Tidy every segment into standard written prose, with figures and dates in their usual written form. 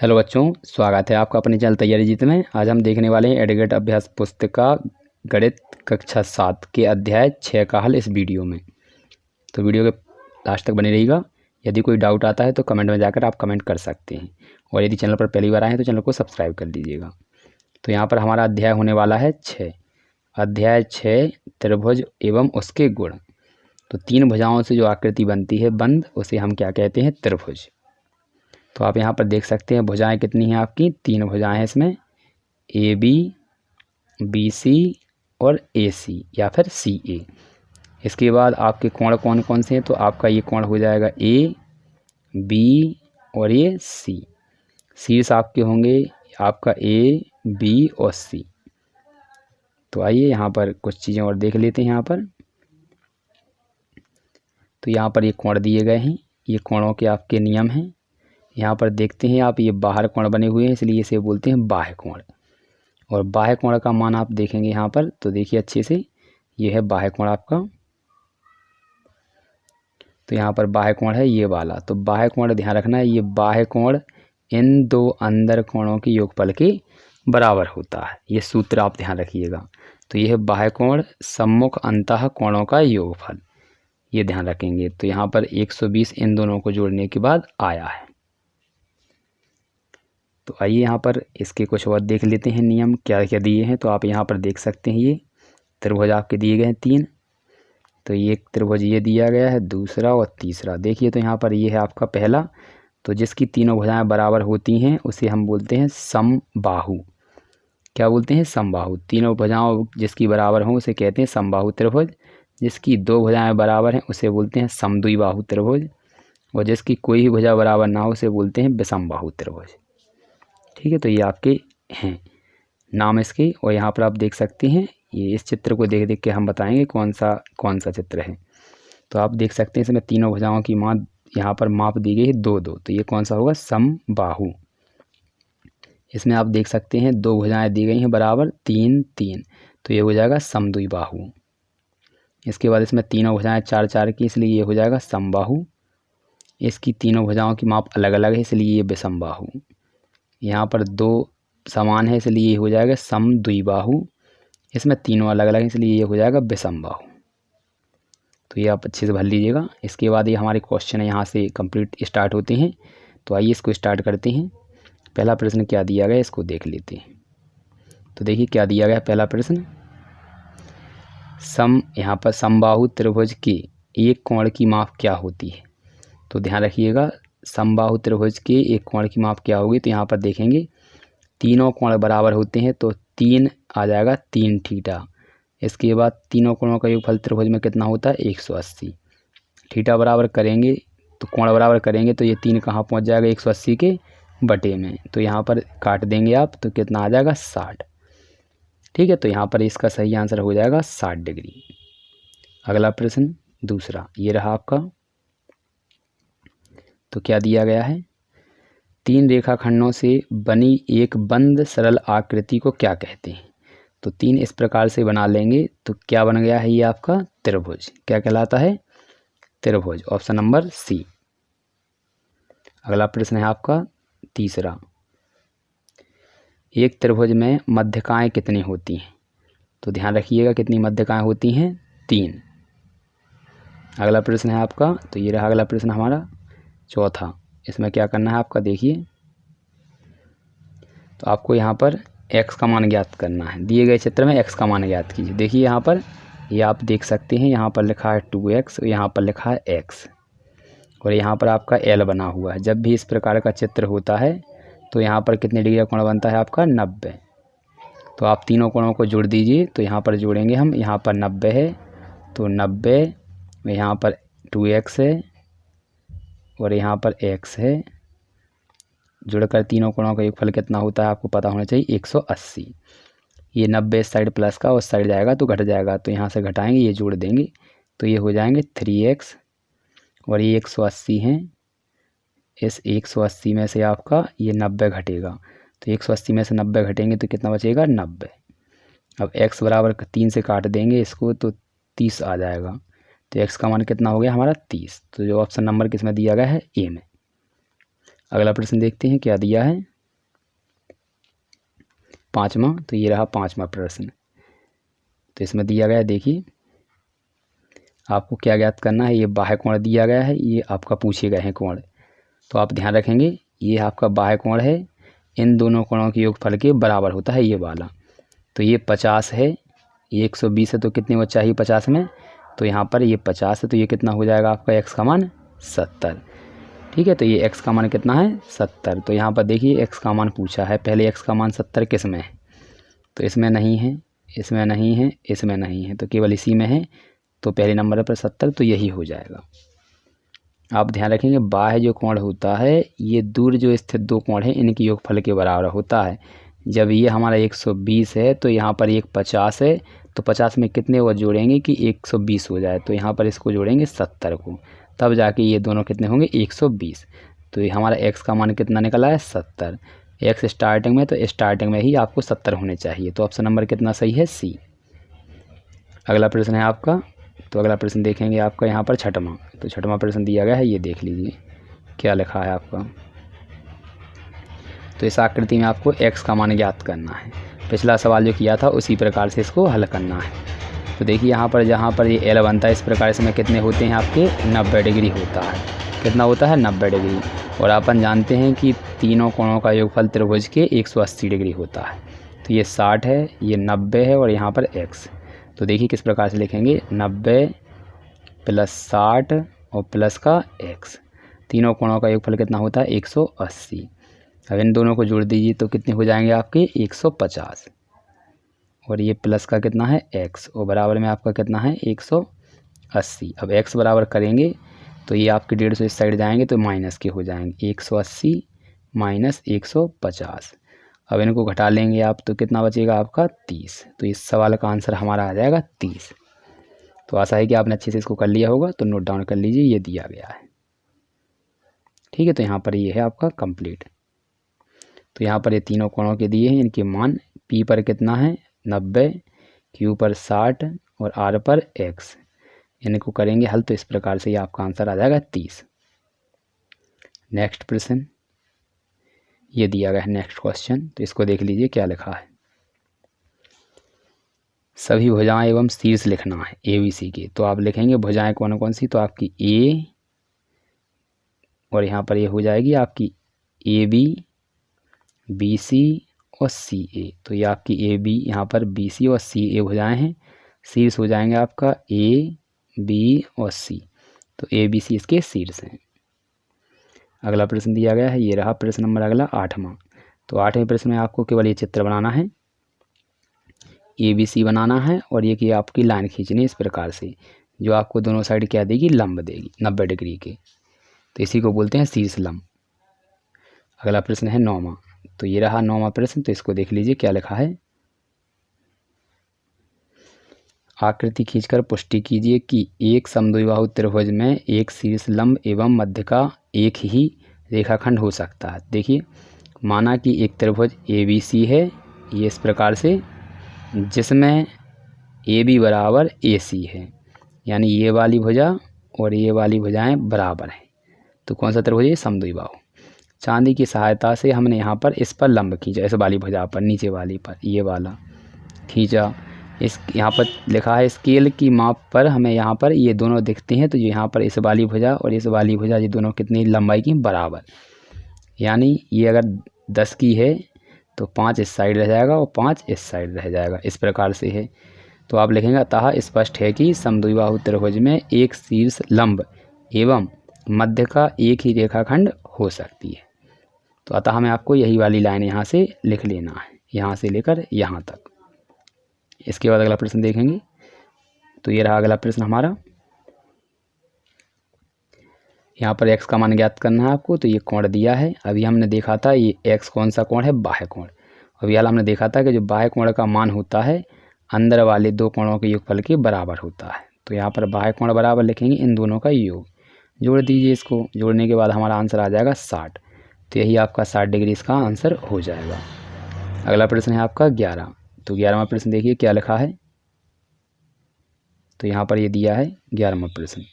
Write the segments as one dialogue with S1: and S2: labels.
S1: Hello बच्चों, स्वागत है आपका अपने चैनल तैयारी जीत में। आज हम देखने वाले हैं एडुकेट अभ्यास पुस्तिका गणित कक्षा 7 के अध्याय 6 का हल इस वीडियो में। तो वीडियो के लास्ट तक बने रहिएगा। यदि कोई डाउट आता है तो कमेंट में जाकर आप कमेंट कर सकते हैं, और यदि चैनल पर पहली बार आए हैं तो चैनल को सब्सक्राइब कर लीजिएगा। तो यहाँ पर हमारा अध्याय होने वाला है 6। अध्याय 6 त्रिभुज एवं उसके गुण। तो 3 भुजाओं से जो आकृति बनती है बंद, उसे हम क्या कहते हैं? त्रिभुज। तो आप यहाँ पर देख सकते हैं भुजाएं कितनी हैं आपकी? 3 भुजाएं हैं इसमें, ए बी, बी सी और ए सी या फिर सी ए। इसके बाद आपके कोण कौन कौन से हैं? तो आपका ये कोण हो जाएगा ए बी और ये सी। शीर्ष आपके होंगे आपका ए बी और सी। तो आइए यहाँ पर कुछ चीज़ें और देख लेते हैं। यहाँ पर तो यहाँ पर ये कोण दिए गए हैं, ये कोणों के आपके नियम हैं। यहाँ पर देखते हैं आप, ये बाहर कोण बने हुए हैं इसलिए इसे बोलते हैं बाह्य कोण। और बाह्य कोण का मान आप देखेंगे यहाँ पर, तो देखिए अच्छे से, ये है बाह्य कोण आपका। तो यहाँ पर बाह्य कोण है ये वाला। तो बाह्य कोण ध्यान रखना है, ये बाह्य कोण इन दो अंदर कोणों के योगफल के बराबर होता है। ये सूत्र आप ध्यान रखिएगा। तो यह है बाह्य कोण सम्मुख अंतः कोणों का योगफल, ये ध्यान रखेंगे। तो यहाँ पर 120 इन दोनों को जोड़ने के बाद आया है। तो आइए यहाँ पर इसके कुछ और देख लेते हैं नियम क्या क्या दिए हैं। तो आप यहाँ पर देख सकते हैं, ये त्रिभुज आपके दिए गए हैं 3। तो ये त्रिभुज ये दिया गया है, दूसरा और तीसरा। देखिए तो यहाँ पर ये है आपका पहला। तो जिसकी तीनों भुजाएं बराबर होती हैं उसे हम बोलते हैं समबाहु। क्या बोलते हैं? समबाहु। तीनों भुजाओं जिसकी बराबर हों उसे कहते हैं समबाहु त्रिभुज। जिसकी 2 भुजाएं बराबर हैं उसे बोलते हैं समद्विबाहु त्रिभुज। और जिसकी कोई भी भुजा बराबर ना हो उसे बोलते हैं विषमबाहु त्रिभुज। ठीक है, तो ये आपके हैं नाम इसके। और यहाँ पर आप देख सकते हैं, ये इस चित्र को देख देख के हम बताएंगे कौन सा चित्र है। तो आप देख सकते हैं इसमें तीनों भुजाओं की यहाँ पर माप दी गई है 2-2। तो ये कौन सा होगा? समबाहु। इसमें आप देख सकते हैं 2 भुजाएं दी गई हैं बराबर 3-3, तो ये हो जाएगा समद्विबाहु। इसके बाद इसमें तीनों भुजाएं 4-4 की, इसलिए ये हो जाएगा समबाहु। इसकी तीनों भुजाओं की माप अलग अलग है इसलिए ये विषमबाहु। यहाँ पर 2 समान है इसलिए ये हो जाएगा समद्विबाहु। इसमें तीनों अलग अलग है इसलिए ये हो जाएगा विषमबाहु। तो ये आप अच्छे से भर लीजिएगा। इसके बाद ये हमारे क्वेश्चन है यहाँ से कंप्लीट स्टार्ट होते हैं। तो आइए इसको स्टार्ट करते हैं। पहला प्रश्न क्या दिया गया इसको देख लेते हैं। तो देखिए क्या दिया गया पहला प्रश्न। यहाँ पर समबाहु त्रिभुज के एक कोण की माप क्या होती है? तो ध्यान रखिएगा, समबाहु त्रिभुज के एक कोण की माप क्या होगी? तो यहाँ पर देखेंगे तीनों कोण बराबर होते हैं, तो 3 आ जाएगा 3 थीटा। इसके बाद तीनों कोणों का योगफल त्रिभुज में कितना होता है? 180। थीटा बराबर करेंगे तो कोण बराबर करेंगे तो ये 3 कहाँ पहुँच जाएगा? 180 के बटे में। तो यहाँ पर काट देंगे आप तो कितना आ जाएगा? 60। ठीक है, तो यहाँ पर इसका सही आंसर हो जाएगा 60 डिग्री। अगला प्रश्न दूसरा, ये रहा आपका। तो क्या दिया गया है? 3 रेखाखंडों से बनी एक बंद सरल आकृति को क्या कहते हैं? तो 3 इस प्रकार से बना लेंगे तो क्या बन गया है? ये आपका त्रिभुज। क्या कहलाता है? त्रिभुज। Option number C. अगला प्रश्न है आपका तीसरा। एक त्रिभुज में मध्यकाएं कितनी होती हैं? तो ध्यान रखिएगा कितनी मध्यकाएं होती हैं? 3। अगला प्रश्न है आपका, तो ये रहा अगला प्रश्न हमारा चौथा। इसमें क्या करना है आपका, देखिए तो आपको यहाँ पर x का मान ज्ञात करना है। दिए गए चित्र में x का मान ज्ञात कीजिए। देखिए यहाँ पर ये आप देख सकते हैं, यहाँ पर लिखा है 2x और यहाँ पर लिखा है x, और यहाँ पर आपका L बना हुआ है। जब भी इस प्रकार का चित्र होता है तो यहाँ पर कितने डिग्री का कोण बनता है आपका? 90। तो आप तीनों कोणों को जोड़ दीजिए। तो यहाँ पर जोड़ेंगे हम, यहाँ पर 90 है तो 90, यहाँ पर 2x है और यहाँ पर x है। जुड़कर तीनों कोणों का योगफल कितना होता है आपको पता होना चाहिए? 180। ये 90 इस साइड प्लस का उस साइड जाएगा तो घट जाएगा, तो यहाँ से घटाएंगे, ये जोड़ देंगे तो ये हो जाएंगे 3x। और ये 180 हैं, इस 180 में से आपका ये 90 घटेगा। तो 180 में से 90 घटेंगे तो कितना बचेगा? 90। अब x बराबर 3 से काट देंगे इसको तो 30 आ जाएगा। तो x का मान कितना हो गया हमारा? 30। तो जो ऑप्शन नंबर किस में दिया गया है? ए में। अगला प्रश्न देखते हैं क्या दिया है। 5वां, तो ये रहा 5वां प्रश्न। तो इसमें दिया गया, देखिए आपको क्या ज्ञात करना है। ये बाह्य कोण दिया गया है, ये आपका पूछे गए हैं कोण। तो आप ध्यान रखेंगे, ये आपका बाह्य कोण है, इन दोनों कोणों के योगफल के बराबर होता है ये वाला। तो ये 50 है, ये 120 है, तो कितने वो चाहिए 50 में, तो यहाँ पर ये 50 है, तो ये कितना हो जाएगा आपका x का मान 70। ठीक है, तो ये x का मान कितना है 70। तो यहाँ पर देखिए x का मान पूछा है, पहले x का मान 70 किस में है, तो इसमें नहीं है, इसमें नहीं है, इसमें नहीं है, तो केवल इसी में है। तो पहले नंबर पर 70, तो यही हो जाएगा। आप ध्यान रखेंगे, बाह्य जो कोण होता है ये दूर जो स्थित दो कोण हैं इनके योगफल के बराबर होता है। जब ये हमारा 120 है तो यहाँ पर एक 50 है, तो 50 में कितने वो जोड़ेंगे कि 120 हो जाए, तो यहाँ पर इसको जोड़ेंगे 70 को, तब जाके ये दोनों कितने होंगे 120। तो ये हमारा x का मान कितना निकला है 70। x स्टार्टिंग में, तो स्टार्टिंग में ही आपको 70 होने चाहिए। तो ऑप्शन नंबर कितना सही है सी। अगला प्रश्न है आपका, तो अगला प्रश्न देखेंगे आपका यहाँ पर 6वां। तो 6वां प्रश्न दिया गया है, ये देख लीजिए क्या लिखा है आपका। तो इस आकृति में आपको x का मान ज्ञात करना है। पिछला सवाल जो किया था उसी प्रकार से इसको हल करना है। तो देखिए यहाँ पर जहाँ पर ये L बनता है, इस प्रकार इसमें कितने होते हैं आपके 90 डिग्री होता है। कितना होता है 90 डिग्री। और अपन जानते हैं कि तीनों कोणों का योगफल त्रिभुज के 180 डिग्री होता है। तो ये 60 है, ये 90 है और यहाँ पर x। तो देखिए किस प्रकार से लिखेंगे, 90 + 60 और प्लस का x। तीनों कोणों का योगफल कितना होता है 180। अब इन दोनों को जोड़ दीजिए तो कितने हो जाएंगे आपके 150। और ये प्लस का कितना है x, और बराबर में आपका कितना है 180। अब x बराबर करेंगे तो ये आपके 150 इस साइड जाएंगे तो माइनस के हो जाएंगे, 180 माइनस 150। अब इनको घटा लेंगे आप तो कितना बचेगा आपका 30। तो इस सवाल का आंसर हमारा आ जाएगा 30। तो आशा है कि आपने अच्छे से इसको कर लिया होगा, तो नोट डाउन कर लीजिए, ये दिया गया है। ठीक है, तो यहाँ पर ये है आपका कंप्लीट। तो यहाँ पर ये तीनों कोणों के दिए हैं, इनके मान P पर कितना है 90, Q पर 60 और R पर x। इनको करेंगे हल तो इस प्रकार से ये आपका आंसर आ जाएगा 30। नेक्स्ट प्रश्न ये दिया गया है, नेक्स्ट क्वेश्चन। तो इसको देख लीजिए क्या लिखा है। सभी भुजाएं एवं शीर्ष लिखना है ABC के। तो आप लिखेंगे भुजाएं कौन कौन सी, तो आपकी A, और यहाँ पर ये हो जाएगी आपकी AB, BC और CA। तो ये आपकी AB, यहाँ पर BC और CA भुजाएं हैं। शीर्ष हो जाएंगे आपका A, B और C। तो ABC इसके शीर्ष हैं। अगला प्रश्न दिया गया है, ये रहा प्रश्न नंबर अगला 8वां। तो 8वें प्रश्न में आपको केवल ये चित्र बनाना है, ABC बनाना है, और ये कि आपकी लाइन खींचनी है इस प्रकार से, जो आपको दोनों साइड क्या देगी लंब देगी 90 डिग्री के। तो इसी को बोलते हैं शीर्ष लंब। अगला प्रश्न है 9वां। तो ये रहा 9वां प्रश्न। तो इसको देख लीजिए क्या लिखा है। आकृति खींचकर पुष्टि कीजिए कि एक समद्विबाहु त्रिभुज में एक शीर्ष लंब एवं मध्य का एक ही रेखाखंड हो सकता है। देखिए माना कि एक त्रिभुज ABC है, ये इस प्रकार से, जिसमें AB बराबर AC है, यानी ये वाली भुजा और ये वाली भुजाएं बराबर हैं। तो कौन सा त्रिभुज है, समद्विबाहु। चांदी की सहायता से हमने यहाँ पर इस पर लंब खींचा, इस वाली भुजा पर, नीचे वाली पर ये वाला खींचा। इस यहाँ पर लिखा है स्केल की माप पर हमें यहाँ पर ये दोनों दिखते हैं। तो यहाँ पर इस वाली भुजा और इस वाली भुजा ये दोनों कितनी लंबाई की बराबर, यानी ये अगर 10 की है तो 5 इस साइड रह जाएगा और 5 इस साइड रह जाएगा, इस प्रकार से है। तो आप लिखेंगे अतः स्पष्ट है कि समद्विबाहु त्रिभुज में एक शीर्ष लंब एवं मध्य का एक ही रेखाखंड हो सकती है। तो अतः हमें आपको यही वाली लाइन यहाँ से लिख लेना है, यहाँ से लेकर यहाँ तक। इसके बाद अगला प्रश्न देखेंगे। तो ये रहा अगला प्रश्न हमारा। यहाँ पर x का मान ज्ञात करना है आपको। तो ये कोण दिया है, अभी हमने देखा था ये x कौन सा कोण है, बाह्य कोण। अभी हाल हमने देखा था कि जो बाह्य कोण का मान होता है अंदर वाले दो कोणों के योगफल के बराबर होता है। तो यहाँ पर बाह्य कोण बराबर लिखेंगे इन दोनों का योग, जोड़ दीजिए। इसको जोड़ने के बाद हमारा आंसर आ जाएगा 60। तो यही आपका 60 डिग्री इसका आंसर हो जाएगा। अगला प्रश्न है आपका 11। तो 11वां प्रश्न देखिए क्या लिखा है। तो यहाँ पर ये दिया है 11वां प्रश्न।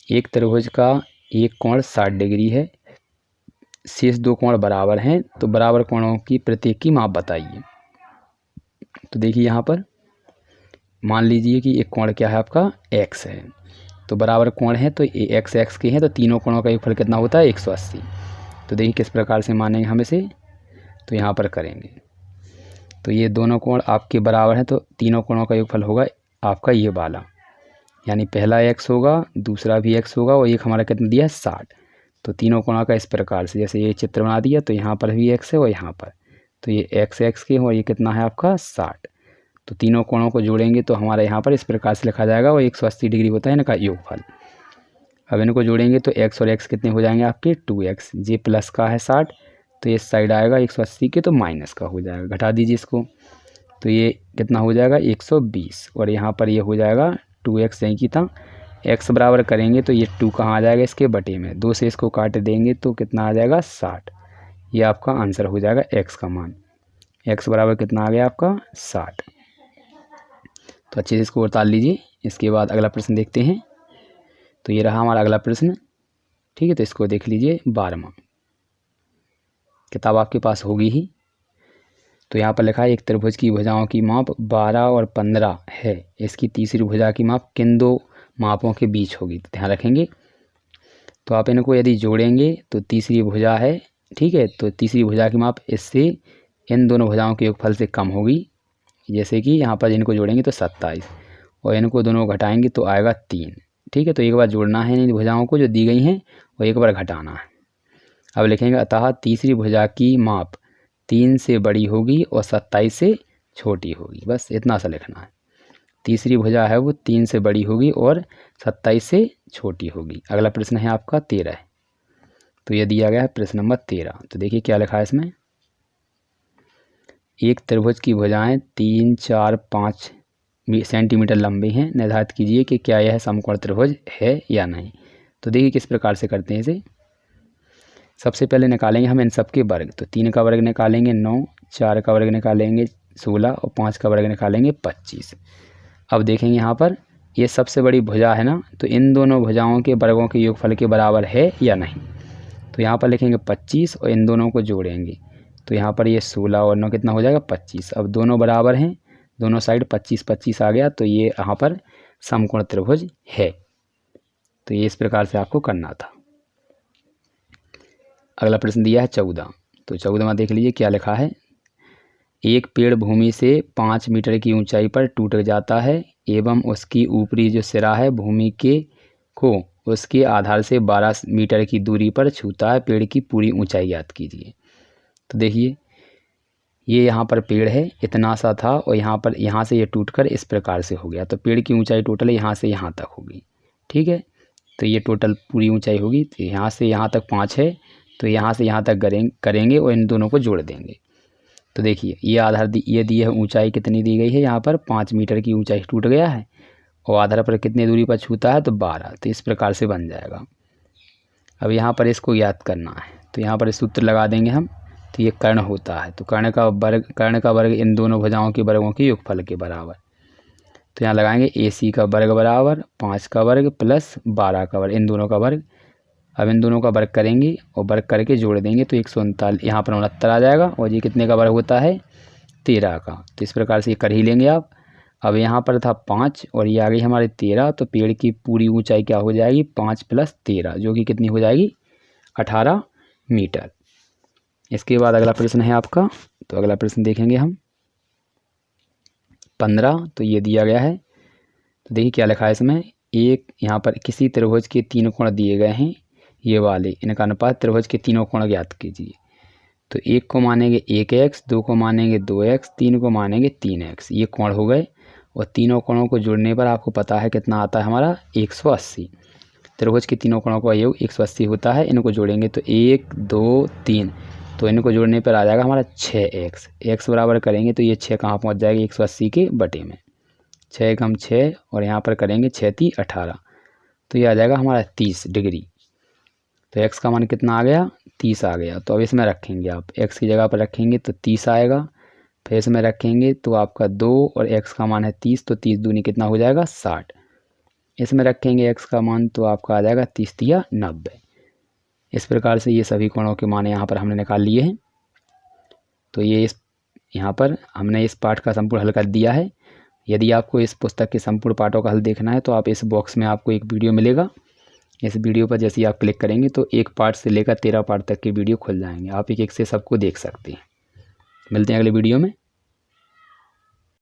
S1: एक त्रिभुज का एक कोण 60 डिग्री है, शेष दो कोण बराबर हैं, तो बराबर कोणों की प्रत्येक की माप बताइए। तो देखिए यहाँ पर मान लीजिए कि एक कोण क्या है आपका x है, तो बराबर कोण है तो एक्स एक्स के हैं, तो तीनों कोणों का योगफल कितना होता है 180। तो देखिए किस प्रकार से मानेंगे हम इसे, तो यहाँ पर करेंगे तो ये दोनों कोण आपके बराबर हैं, तो तीनों कोणों का योगफल होगा आपका ये वाला, यानी पहला x होगा, दूसरा भी x होगा और एक हमारा कितना दिया 60। तो तीनों कोणों का इस प्रकार से जैसे ये चित्र बना दिया, तो यहाँ पर भी x है और यहाँ पर, तो ये x x के और ये कितना है आपका 60। तो तीनों कोणों को जोड़ेंगे तो हमारा यहाँ पर इस प्रकार से लिखा जाएगा, और 180 डिग्री होता है इनका योगफल। अब इनको जोड़ेंगे तो x और x कितने हो जाएंगे आपके 2x, ये प्लस का है 60, तो ये साइड आएगा 180 के तो माइनस का हो जाएगा, घटा दीजिए इसको, तो ये कितना हो जाएगा 120, और यहाँ पर ये हो जाएगा 2x यहीं की था। x बराबर करेंगे तो ये 2 कहाँ आ जाएगा इसके बटे में, 2 से इसको काट देंगे तो कितना आ जाएगा 60। ये आपका आंसर हो जाएगा x का मान, x बराबर कितना आ गया आपका 60। तो अच्छे से इसको उतार लीजिए। इसके बाद अगला प्रश्न देखते हैं। तो ये रहा हमारा अगला प्रश्न, ठीक है। तो इसको देख लीजिए, 12वां, किताब आपके पास होगी ही। तो यहाँ पर लिखा है एक त्रिभुज की भुजाओं की माप 12 और 15 है, इसकी तीसरी भुजा की माप किन दो मापों के बीच होगी। तो ध्यान रखेंगे, तो आप इनको यदि जोड़ेंगे तो तीसरी भुजा है, ठीक है। तो तीसरी भुजा की माप इससे इन दोनों भुजाओं के योगफल से कम होगी। जैसे कि यहाँ पर इनको जोड़ेंगे तो 27, और इनको दोनों घटाएंगे तो आएगा 3, ठीक है। तो एक बार जोड़ना है इन भुजाओं को जो दी गई हैं, और एक बार घटाना है। अब लिखेंगे अतः तीसरी भुजा की माप 3 से बड़ी होगी और 27 से छोटी होगी। बस इतना सा लिखना है, तीसरी भुजा है वो 3 से बड़ी होगी और 27 से छोटी होगी। अगला प्रश्न है आपका 13, तो ये दिया गया है प्रश्न नंबर 13। तो देखिए क्या लिखा है इसमें, एक त्रिभुज की भुजाएं 3, 4, 5 सेंटीमीटर लंबी हैं, निर्धारित कीजिए कि क्या यह समकोण त्रिभुज है या नहीं। तो देखिए किस प्रकार से करते हैं इसे। सबसे पहले निकालेंगे हम इन सब के वर्ग, तो 3 का वर्ग निकालेंगे 9, 4 का वर्ग निकालेंगे 16 और 5 का वर्ग निकालेंगे 25। अब देखेंगे यहाँ पर ये सबसे बड़ी भुजा है ना, तो इन दोनों भुजाओं के वर्गों के योगफल के बराबर है या नहीं। तो यहाँ पर लिखेंगे 25 और इन दोनों को जोड़ेंगे, तो यहाँ पर ये 16 और 9 कितना हो जाएगा 25। अब दोनों बराबर हैं, दोनों साइड 25-25 आ गया, तो ये यहाँ पर समकोण त्रिभुज है। तो ये इस प्रकार से आपको करना था। अगला प्रश्न दिया है 14, तो 14वां देख लीजिए क्या लिखा है। एक पेड़ भूमि से 5 मीटर की ऊंचाई पर टूट जाता है एवं उसकी ऊपरी जो सिरा है भूमि के को उसके आधार से 12 मीटर की दूरी पर छूता है, पेड़ की पूरी ऊंचाई ज्ञात कीजिए। तो देखिए ये यहाँ पर पेड़ है, इतना सा था, और यहाँ से ये टूटकर इस प्रकार से हो गया। तो पेड़ की ऊंचाई टोटल यहाँ से यहाँ तक होगी, ठीक है। तो ये टोटल पूरी ऊंचाई होगी, तो यहाँ से यहाँ तक 5 है, तो यहाँ से यहाँ तक करेंगे और इन दोनों को जोड़ देंगे। तो देखिए ये आधार ये दी है, ऊंचाई कितनी दी गई है, यहाँ पर 5 मीटर की ऊंचाई टूट गया है, और आधार पर कितनी दूरी पर छूता है तो 12। तो इस प्रकार से बन जाएगा। अब यहाँ पर इसको याद करना है, तो यहाँ पर सूत्र लगा देंगे हम। तो ये कर्ण होता है, तो कर्ण का वर्ग इन दोनों भुजाओं के वर्गों के योगफल के बराबर। तो यहाँ लगाएंगे AC का वर्ग बराबर 5 का वर्ग प्लस 12 का वर्ग, इन दोनों का वर्ग। अब इन दोनों का वर्ग करेंगे और वर्ग करके जोड़ देंगे, तो 139 यहाँ पर 69 आ जाएगा, और ये कितने का वर्ग होता है 13 का। तो इस प्रकार से ये कर ही लेंगे आप। अब यहाँ पर था 5 और ये आ गई हमारे 13, तो पेड़ की पूरी ऊंचाई क्या हो जाएगी 5 + 13, जो कि कितनी हो जाएगी 18 मीटर। इसके बाद अगला प्रश्न है आपका, तो अगला प्रश्न देखेंगे हम 15। तो ये दिया गया है, तो देखिए क्या लिखा है इसमें। एक यहाँ पर किसी त्रिभुज के 3 कोण दिए गए हैं, ये वाले, इनका अनुपात त्रिभुज के तीनों कोण ज्ञात कीजिए। तो 1 को मानेंगे 1x, 2 को मानेंगे 2x, 3 को मानेंगे 3x, ये कोण हो गए। और तीनों कोणों को जोड़ने पर आपको पता है कितना आता है हमारा 180। त्रिभुज के तीनों कोणों का योग 180 होता है। इनको जोड़ेंगे तो 1, 2, 3, तो इनको जोड़ने पर आ जाएगा हमारा 6x। x बराबर करेंगे तो ये 6 कहाँ पहुँच जाएगी 180 के बटे में, 6 कम 6, और यहाँ पर करेंगे 6 × 3 = 18, तो ये आ जाएगा हमारा 30 डिग्री। तो x का मान कितना आ गया 30 आ गया। तो अब इसमें रखेंगे आप, x की जगह पर रखेंगे तो 30 आएगा, फिर इसमें रखेंगे तो आपका 2 और x का मान है 30, तो 30 दूनी कितना हो जाएगा 60। इसमें रखेंगे x का मान तो आपका आ जाएगा 30 × 3 = 90। इस प्रकार से ये सभी कोणों के मान यहाँ पर हमने निकाल लिए हैं। तो ये यहाँ पर हमने इस पाठ का संपूर्ण हल कर दिया है। यदि आपको इस पुस्तक के संपूर्ण पाठों का हल देखना है तो आप इस बॉक्स में आपको एक वीडियो मिलेगा। इस वीडियो पर जैसे ही आप क्लिक करेंगे तो 1 पार्ट से लेकर 13 पार्ट तक के वीडियो खुल जाएंगे। आप एक एक से सबको देख सकते हैं। मिलते हैं अगले वीडियो में।